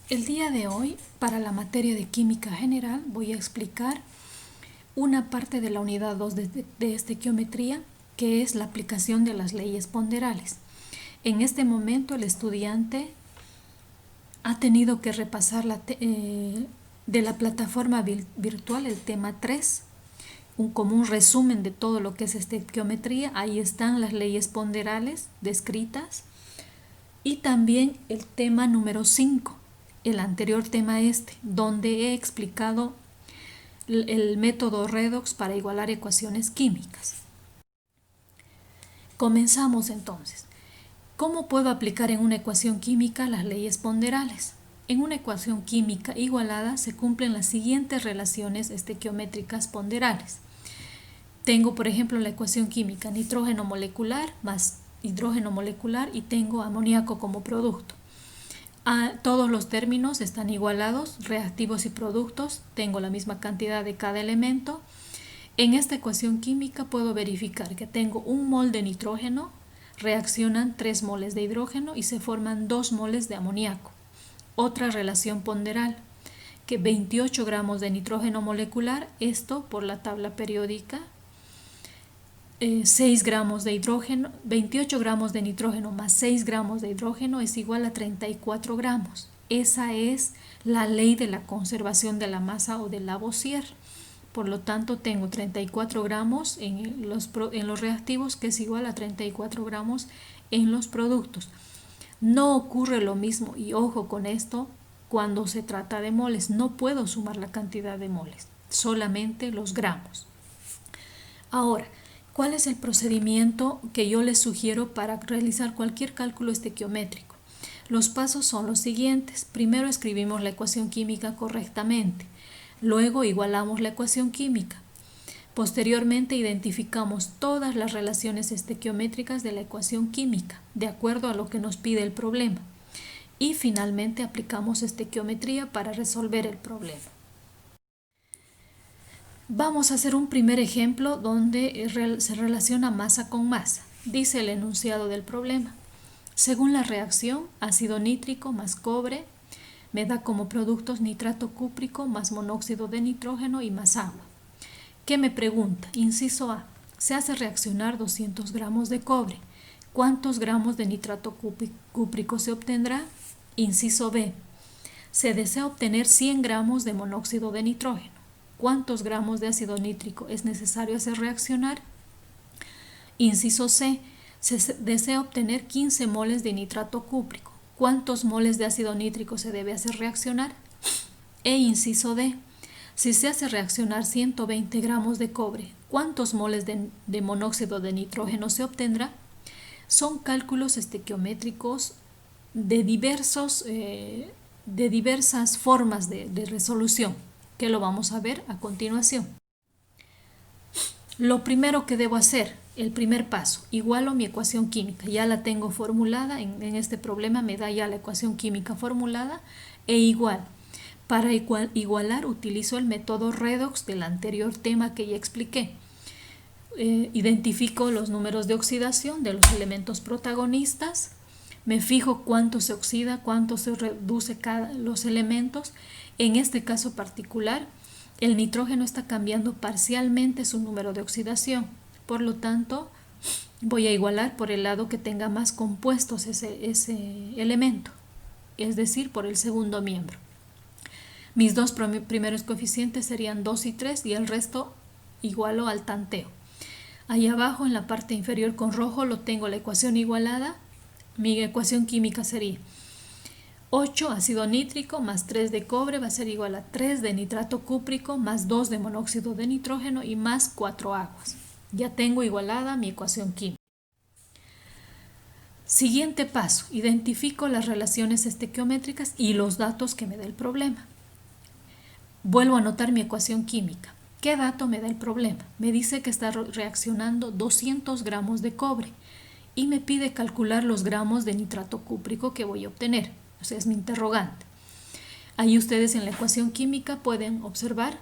El día de hoy, para la materia de química general, voy a explicar una parte de la unidad 2 de estequiometría, que es la aplicación de las leyes ponderales. En este momento, el estudiante ha tenido que repasar de la plataforma virtual el tema 3, como un resumen de todo lo que es estequiometría. Ahí están las leyes ponderales descritas, y también el tema número 5, el anterior tema donde he explicado el método redox para igualar ecuaciones químicas. Comenzamos entonces. ¿Cómo puedo aplicar en una ecuación química las leyes ponderales? En una ecuación química igualada se cumplen las siguientes relaciones estequiométricas ponderales. Tengo, por ejemplo, la ecuación química nitrógeno molecular más hidrógeno molecular y tengo amoníaco como producto. Todos los términos están igualados, reactivos y productos, tengo la misma cantidad de cada elemento. En esta ecuación química puedo verificar que tengo 1 mol de nitrógeno, reaccionan 3 moles de hidrógeno y se forman 2 moles de amoníaco. Otra relación ponderal, que 28 gramos de nitrógeno molecular, esto por la tabla periódica, 6 gramos de hidrógeno, 28 gramos de nitrógeno más 6 gramos de hidrógeno es igual a 34 gramos. Esa es la ley de la conservación de la masa o de Lavoisier. Por lo tanto, tengo 34 gramos en los reactivos, que es igual a 34 gramos en los productos. No ocurre lo mismo, y ojo con esto, cuando se trata de moles. No puedo sumar la cantidad de moles, solamente los gramos. Ahora, ¿cuál es el procedimiento que yo les sugiero para realizar cualquier cálculo estequiométrico? Los pasos son los siguientes. Primero escribimos la ecuación química correctamente. Luego igualamos la ecuación química. Posteriormente identificamos todas las relaciones estequiométricas de la ecuación química, de acuerdo a lo que nos pide el problema. Y finalmente aplicamos estequiometría para resolver el problema. Vamos a hacer un primer ejemplo donde se relaciona masa con masa. Dice el enunciado del problema. Según la reacción, ácido nítrico más cobre me da como productos nitrato cúprico más monóxido de nitrógeno y más agua. ¿Qué me pregunta? Inciso A. Se hace reaccionar 200 gramos de cobre. ¿Cuántos gramos de nitrato cúprico se obtendrá? Inciso B. Se desea obtener 100 gramos de monóxido de nitrógeno. ¿Cuántos gramos de ácido nítrico es necesario hacer reaccionar? Inciso C. Se desea obtener 15 moles de nitrato cúprico. ¿Cuántos moles de ácido nítrico se debe hacer reaccionar? E inciso D. Si se hace reaccionar 120 gramos de cobre, ¿cuántos moles de monóxido de nitrógeno se obtendrá? Son cálculos estequiométricos de diversas formas de resolución, que lo vamos a ver a continuación. Lo primero que debo hacer, el primer paso, igualo mi ecuación química. Ya la tengo formulada, en este problema me da ya la ecuación química formulada, e igual. Para igualar utilizo el método redox del anterior tema que ya expliqué. Identifico los números de oxidación de los elementos protagonistas, me fijo cuánto se oxida, cuánto se reduce los elementos. En este caso particular, el nitrógeno está cambiando parcialmente su número de oxidación. Por lo tanto, voy a igualar por el lado que tenga más compuestos ese elemento, es decir, por el segundo miembro. Mis dos primeros coeficientes serían 2 y 3 y el resto igualo al tanteo. Ahí abajo en la parte inferior con rojo lo tengo la ecuación igualada. Mi ecuación química sería 8 ácido nítrico más 3 de cobre va a ser igual a 3 de nitrato cúprico más 2 de monóxido de nitrógeno y más 4 aguas. Ya tengo igualada mi ecuación química. Siguiente paso, identifico las relaciones estequiométricas y los datos que me da el problema. Vuelvo a anotar mi ecuación química. ¿Qué dato me da el problema? Me dice que está reaccionando 200 gramos de cobre y me pide calcular los gramos de nitrato cúprico que voy a obtener. O sea, es mi interrogante. Ahí ustedes en la ecuación química pueden observar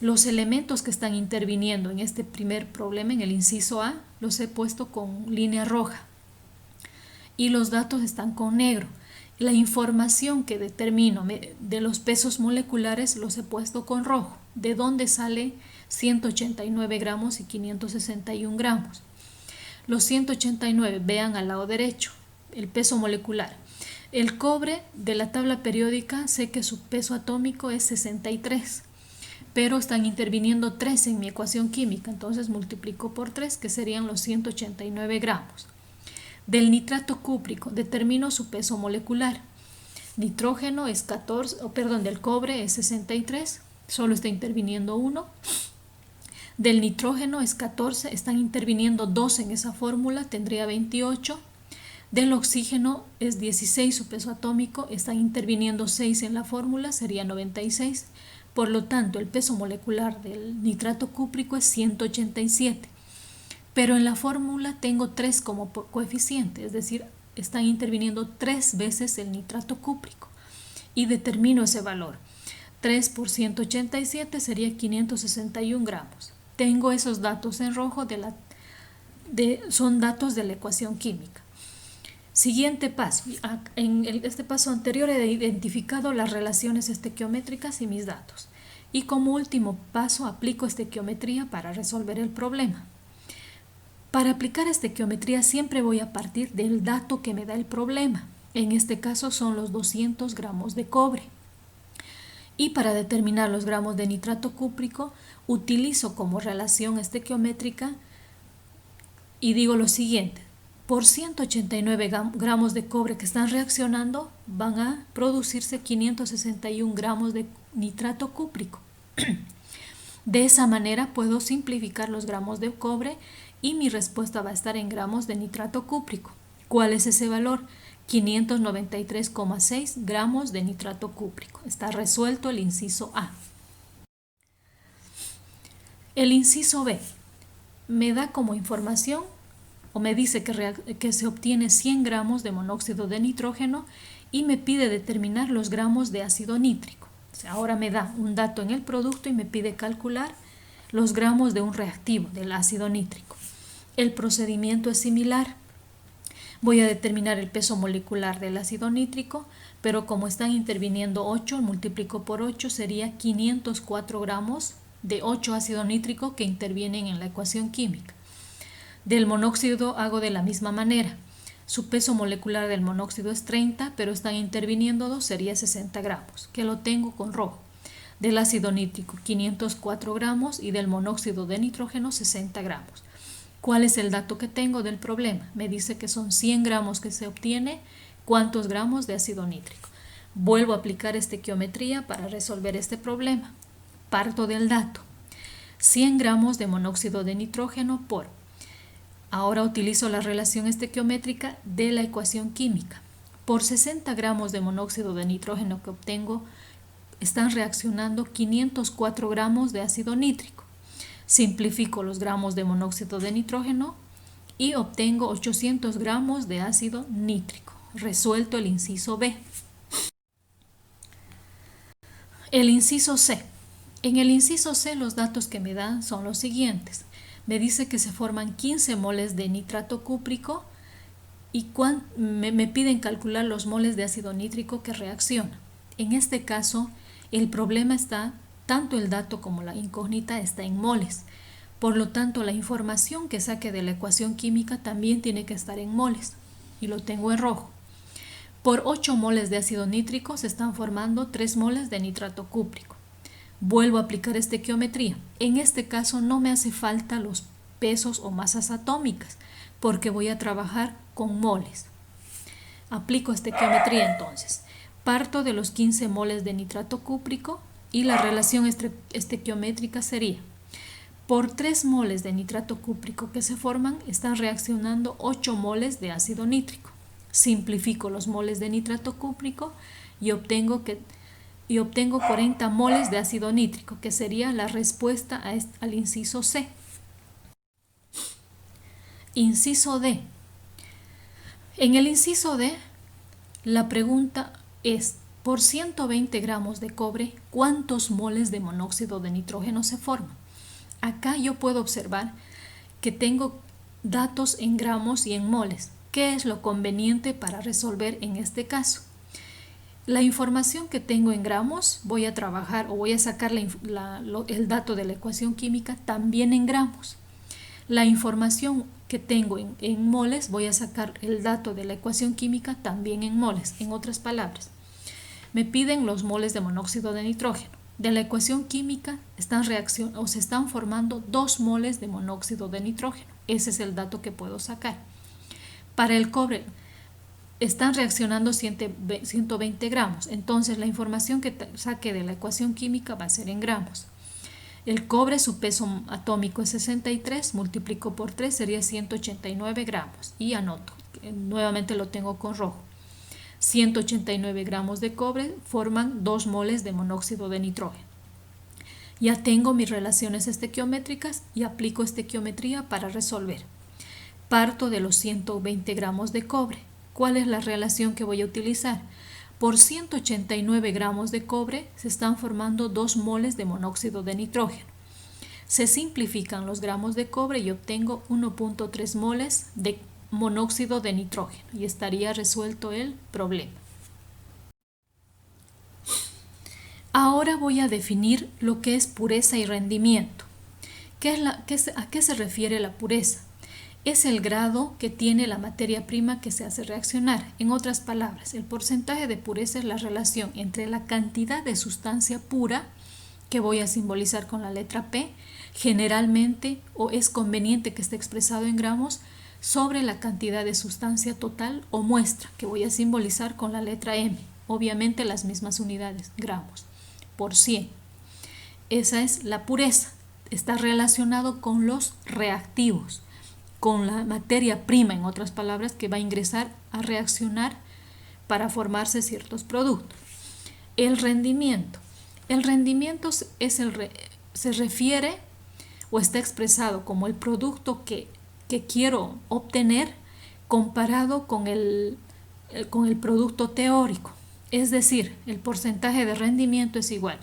los elementos que están interviniendo en este primer problema, en el inciso A, los he puesto con línea roja y los datos están con negro. La información que determino de los pesos moleculares los he puesto con rojo. ¿De dónde sale 189 gramos y 561 gramos? Los 189, vean al lado derecho, el peso molecular. El cobre de la tabla periódica sé que su peso atómico es 63, pero están interviniendo 3 en mi ecuación química, entonces multiplico por 3, que serían los 189 gramos. Del nitrato cúprico determino su peso molecular. Nitrógeno es 14, del cobre es 63, solo está interviniendo 1. Del nitrógeno es 14, están interviniendo 2 en esa fórmula, tendría 28. Del oxígeno es 16 su peso atómico, están interviniendo 6 en la fórmula, sería 96. Por lo tanto, el peso molecular del nitrato cúprico es 187. Pero en la fórmula tengo 3 como coeficiente, es decir, están interviniendo 3 veces el nitrato cúprico. Y determino ese valor. 3 por 187 sería 561 gramos. Tengo esos datos en rojo, son datos de la ecuación química. Siguiente paso. En este paso anterior he identificado las relaciones estequiométricas y mis datos. Y como último paso aplico estequiometría para resolver el problema. Para aplicar estequiometría siempre voy a partir del dato que me da el problema. En este caso son los 200 gramos de cobre. Y para determinar los gramos de nitrato cúprico utilizo como relación estequiométrica y digo lo siguiente. Por 189 gramos de cobre que están reaccionando van a producirse 561 gramos de nitrato cúprico. De esa manera puedo simplificar los gramos de cobre y mi respuesta va a estar en gramos de nitrato cúprico. ¿Cuál es ese valor? 593,6 gramos de nitrato cúprico. Está resuelto el inciso A. El inciso B me da como información o me dice que se obtiene 100 gramos de monóxido de nitrógeno y me pide determinar los gramos de ácido nítrico. O sea, ahora me da un dato en el producto y me pide calcular los gramos de un reactivo del ácido nítrico. El procedimiento es similar. Voy a determinar el peso molecular del ácido nítrico, pero como están interviniendo 8, multiplico por 8, sería 504 gramos de 8 ácido nítrico que intervienen en la ecuación química. Del monóxido hago de la misma manera. Su peso molecular del monóxido es 30, pero están interviniendo 2, sería 60 gramos, que lo tengo con rojo. Del ácido nítrico 504 gramos y del monóxido de nitrógeno 60 gramos. ¿Cuál es el dato que tengo del problema? Me dice que son 100 gramos que se obtiene. ¿Cuántos gramos de ácido nítrico? Vuelvo a aplicar estequiometría para resolver este problema. Parto del dato. 100 gramos de monóxido de nitrógeno por. Ahora utilizo la relación estequiométrica de la ecuación química. Por 60 gramos de monóxido de nitrógeno que obtengo, están reaccionando 504 gramos de ácido nítrico. Simplifico los gramos de monóxido de nitrógeno y obtengo 800 gramos de ácido nítrico. Resuelto el inciso B. El inciso C. En el inciso C los datos que me dan son los siguientes. Me dice que se forman 15 moles de nitrato cúprico y me piden calcular los moles de ácido nítrico que reacciona. En este caso, el problema está, tanto el dato como la incógnita está en moles. Por lo tanto, la información que saque de la ecuación química también tiene que estar en moles. Y lo tengo en rojo. Por 8 moles de ácido nítrico se están formando 3 moles de nitrato cúprico. Vuelvo a aplicar estequiometría. En este caso no me hace falta los pesos o masas atómicas, porque voy a trabajar con moles. Aplico estequiometría entonces. Parto de los 15 moles de nitrato cúprico y la relación estequiométrica sería: por 3 moles de nitrato cúprico que se forman, están reaccionando 8 moles de ácido nítrico. Simplifico los moles de nitrato cúprico y obtengo 40 moles de ácido nítrico, que sería la respuesta al inciso C. Inciso D. En el inciso D, la pregunta es: por 120 gramos de cobre, ¿cuántos moles de monóxido de nitrógeno se forman? Acá yo puedo observar que tengo datos en gramos y en moles. ¿Qué es lo conveniente para resolver en este caso? La información que tengo en gramos voy a trabajar o voy a sacar el dato de la ecuación química también en gramos. La información que tengo en moles voy a sacar el dato de la ecuación química también en moles. En otras palabras, me piden los moles de monóxido de nitrógeno. De la ecuación química se están formando 2 moles de monóxido de nitrógeno. Ese es el dato que puedo sacar. Para el cobre están reaccionando 120 gramos. Entonces la información que saque de la ecuación química va a ser en gramos. El cobre, su peso atómico es 63, multiplico por 3 sería 189 gramos. Y anoto, nuevamente lo tengo con rojo. 189 gramos de cobre forman 2 moles de monóxido de nitrógeno. Ya tengo mis relaciones estequiométricas y aplico estequiometría para resolver. Parto de los 120 gramos de cobre. ¿Cuál es la relación que voy a utilizar? Por 189 gramos de cobre se están formando 2 moles de monóxido de nitrógeno. Se simplifican los gramos de cobre y obtengo 1.3 moles de monóxido de nitrógeno y estaría resuelto el problema. Ahora voy a definir lo que es pureza y rendimiento. ¿A qué se refiere la pureza? Es el grado que tiene la materia prima que se hace reaccionar. En otras palabras, el porcentaje de pureza es la relación entre la cantidad de sustancia pura, que voy a simbolizar con la letra P, generalmente o es conveniente que esté expresado en gramos, sobre la cantidad de sustancia total o muestra, que voy a simbolizar con la letra M. Obviamente las mismas unidades, gramos, por 100. Esa es la pureza. Está relacionado con los reactivos, con la materia prima, en otras palabras, que va a ingresar a reaccionar para formarse ciertos productos. El rendimiento. El rendimiento se refiere o está expresado como el producto que quiero obtener comparado con el producto teórico. Es decir, el porcentaje de rendimiento es igual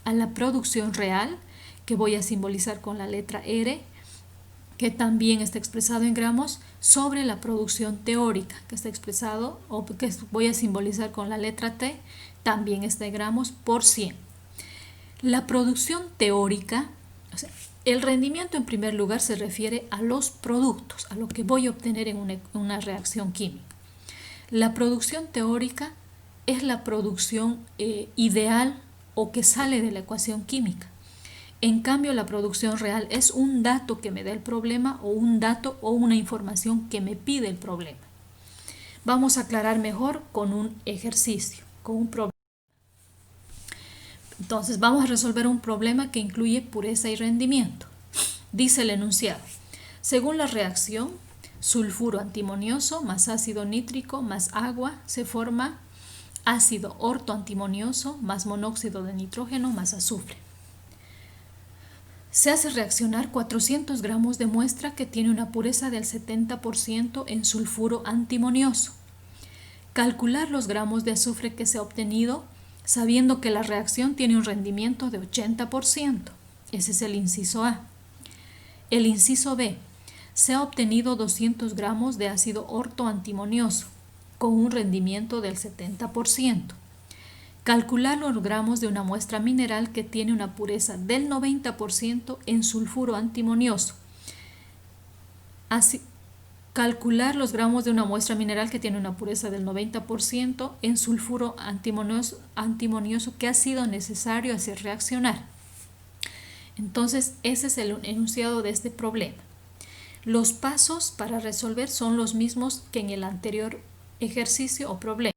a la producción real, que voy a simbolizar con la letra R, que también está expresado en gramos, sobre la producción teórica, que está expresado o que voy a simbolizar con la letra T, también está en gramos por 100. La producción teórica, el rendimiento en primer lugar se refiere a los productos, a lo que voy a obtener en una reacción química. La producción teórica es la producción ideal o que sale de la ecuación química. En cambio, la producción real es un dato que me da el problema o un dato o una información que me pide el problema. Vamos a aclarar mejor con un ejercicio, con un problema. Entonces, vamos a resolver un problema que incluye pureza y rendimiento. Dice el enunciado: según la reacción, sulfuro antimonioso más ácido nítrico más agua se forma ácido ortoantimonioso más monóxido de nitrógeno más azufre. Se hace reaccionar 400 gramos de muestra que tiene una pureza del 70% en sulfuro antimonioso. Calcular los gramos de azufre que se ha obtenido sabiendo que la reacción tiene un rendimiento de 80%. Ese es el inciso A. El inciso B. Se ha obtenido 200 gramos de ácido ortoantimonioso con un rendimiento del 70%. Calcular los gramos de una muestra mineral que tiene una pureza del 90% en sulfuro antimonioso. Calcular los gramos de una muestra mineral que tiene una pureza del 90% en sulfuro antimonioso que ha sido necesario hacer reaccionar. Entonces, ese es el enunciado de este problema. Los pasos para resolver son los mismos que en el anterior ejercicio o problema.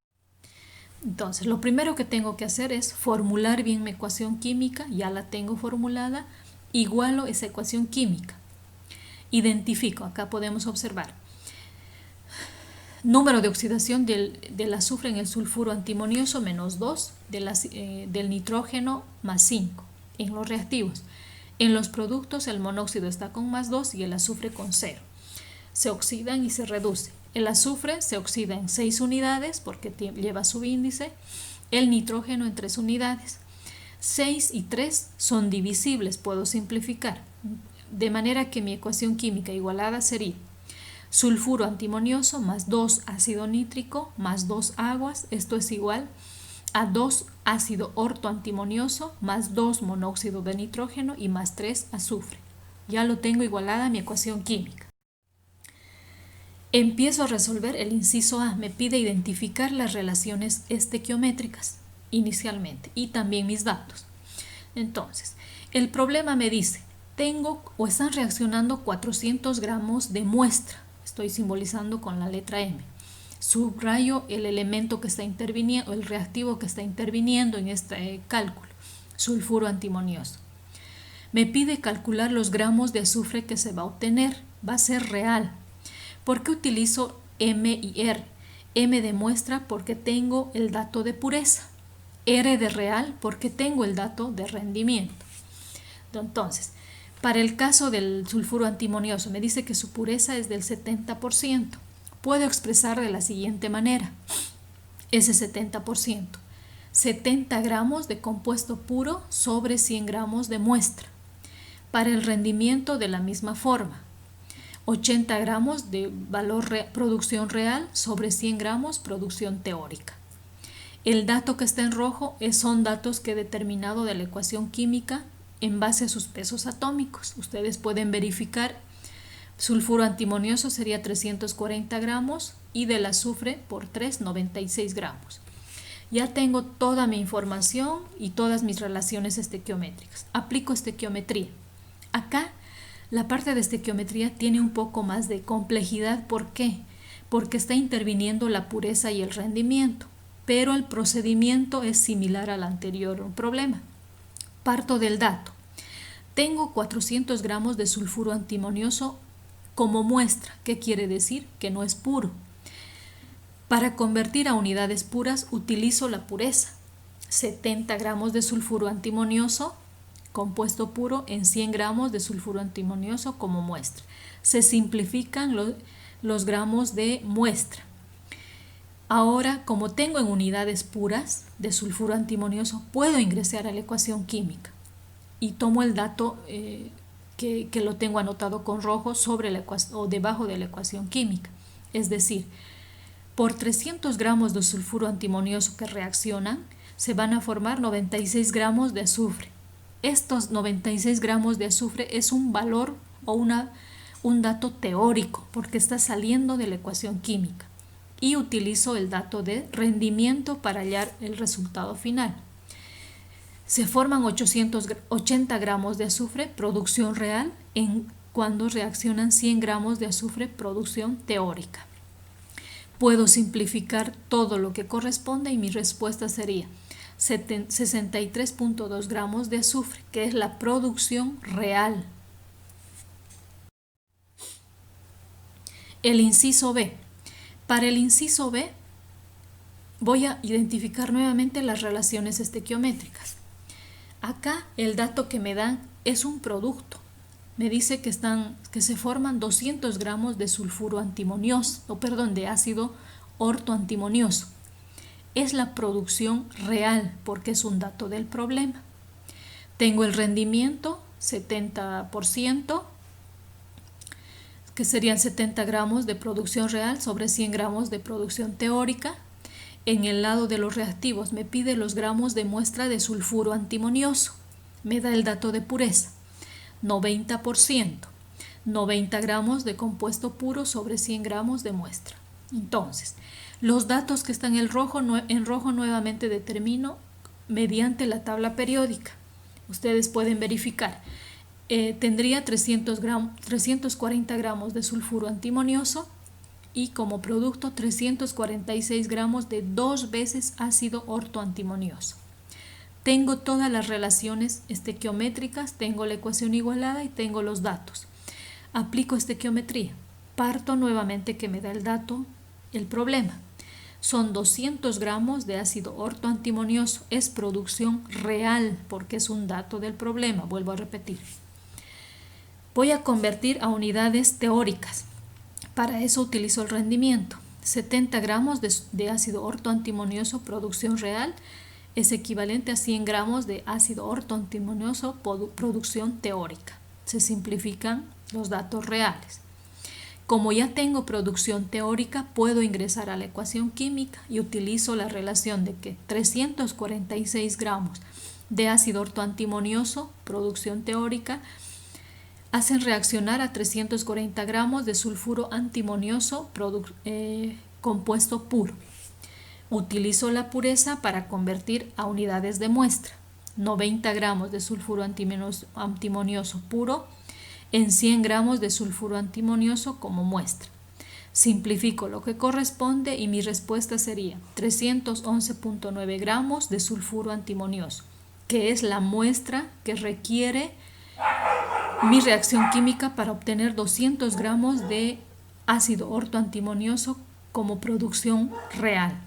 Entonces, lo primero que tengo que hacer es formular bien mi ecuación química, ya la tengo formulada, igualo esa ecuación química. Identifico, acá podemos observar, número de oxidación del azufre en el sulfuro antimonioso menos 2, del nitrógeno más 5 en los reactivos. En los productos el monóxido está con más 2 y el azufre con 0. Se oxidan y se reducen. El azufre se oxida en 6 unidades porque lleva subíndice, el nitrógeno en 3 unidades. 6 y 3 son divisibles, puedo simplificar, de manera que mi ecuación química igualada sería sulfuro antimonioso más 2 ácido nítrico más 2 aguas, esto es igual a 2 ácido ortoantimonioso más 2 monóxido de nitrógeno y más 3 azufre. Ya lo tengo igualada a mi ecuación química. Empiezo a resolver el inciso A. Me pide identificar las relaciones estequiométricas inicialmente y también mis datos. Entonces, el problema me dice, tengo o están reaccionando 400 gramos de muestra. Estoy simbolizando con la letra M. Subrayo el elemento que está interviniendo, el reactivo que está interviniendo en este cálculo, sulfuro antimonioso. Me pide calcular los gramos de azufre que se va a obtener. Va a ser real. ¿Por qué utilizo M y R? M de muestra porque tengo el dato de pureza. R de real porque tengo el dato de rendimiento. Entonces, para el caso del sulfuro antimonioso, me dice que su pureza es del 70%. Puedo expresar de la siguiente manera ese 70%. 70 gramos de compuesto puro sobre 100 gramos de muestra. Para el rendimiento de la misma forma. 80 gramos de producción real sobre 100 gramos producción teórica. El dato que está en rojo son datos que he determinado de la ecuación química en base a sus pesos atómicos. Ustedes pueden verificar, sulfuro antimonioso sería 340 gramos y del azufre por 3, 96 gramos. Ya tengo toda mi información y todas mis relaciones estequiométricas. Aplico estequiometría. Acá la parte de estequiometría tiene un poco más de complejidad. ¿Por qué? Porque está interviniendo la pureza y el rendimiento, pero el procedimiento es similar al anterior problema. Parto del dato. Tengo 400 gramos de sulfuro antimonioso como muestra. ¿Qué quiere decir? Que no es puro. Para convertir a unidades puras utilizo la pureza. 70 gramos de sulfuro antimonioso compuesto puro en 100 gramos de sulfuro antimonioso como muestra. Se simplifican los gramos de muestra. Ahora, como tengo en unidades puras de sulfuro antimonioso, puedo ingresar a la ecuación química y tomo el dato que lo tengo anotado con rojo sobre la ecuación o debajo de la ecuación química. Es decir, por 300 gramos de sulfuro antimonioso que reaccionan, se van a formar 96 gramos de azufre. Estos 96 gramos de azufre es un valor o un dato teórico porque está saliendo de la ecuación química y utilizo el dato de rendimiento para hallar el resultado final. Se forman 880 gramos de azufre, producción real, cuando reaccionan 100 gramos de azufre, producción teórica. Puedo simplificar todo lo que corresponde y mi respuesta sería 63.2 gramos de azufre, que es la producción real. El inciso B. Para el inciso B voy a identificar nuevamente las relaciones estequiométricas. Acá el dato que me dan es un producto. Me dice que se forman 200 gramos de sulfuro antimonioso, de ácido ortoantimonioso. Es la producción real porque es un dato del problema. Tengo el rendimiento 70%, que serían 70 gramos de producción real sobre 100 gramos de producción teórica. En el lado de los reactivos me pide los gramos de muestra de sulfuro antimonioso. Me da el dato de pureza, 90%, 90 gramos de compuesto puro sobre 100 gramos de muestra. Entonces, los datos que están en rojo nuevamente determino mediante la tabla periódica. Ustedes pueden verificar. Tendría 340 gramos de sulfuro antimonioso y como producto 346 gramos de 2 veces ácido ortoantimonioso. Tengo todas las relaciones estequiométricas, tengo la ecuación igualada y tengo los datos. Aplico estequiometría. Parto nuevamente que me da el dato, el problema. Son 200 gramos de ácido ortoantimonioso. Es producción real porque es un dato del problema. Vuelvo a repetir. Voy a convertir a unidades teóricas. Para eso utilizo el rendimiento. 70 gramos de ácido ortoantimonioso, producción real, es equivalente a 100 gramos de ácido ortoantimonioso, producción teórica. Se simplifican los datos reales. Como ya tengo producción teórica, puedo ingresar a la ecuación química y utilizo la relación de que 346 gramos de ácido ortoantimonioso, producción teórica, hacen reaccionar a 340 gramos de sulfuro antimonioso, compuesto puro. Utilizo la pureza para convertir a unidades de muestra. 90 gramos de sulfuro antimonioso puro en 100 gramos de sulfuro antimonioso como muestra. Simplifico lo que corresponde y mi respuesta sería 311.9 gramos de sulfuro antimonioso, que es la muestra que requiere mi reacción química para obtener 200 gramos de ácido ortoantimonioso como producción real.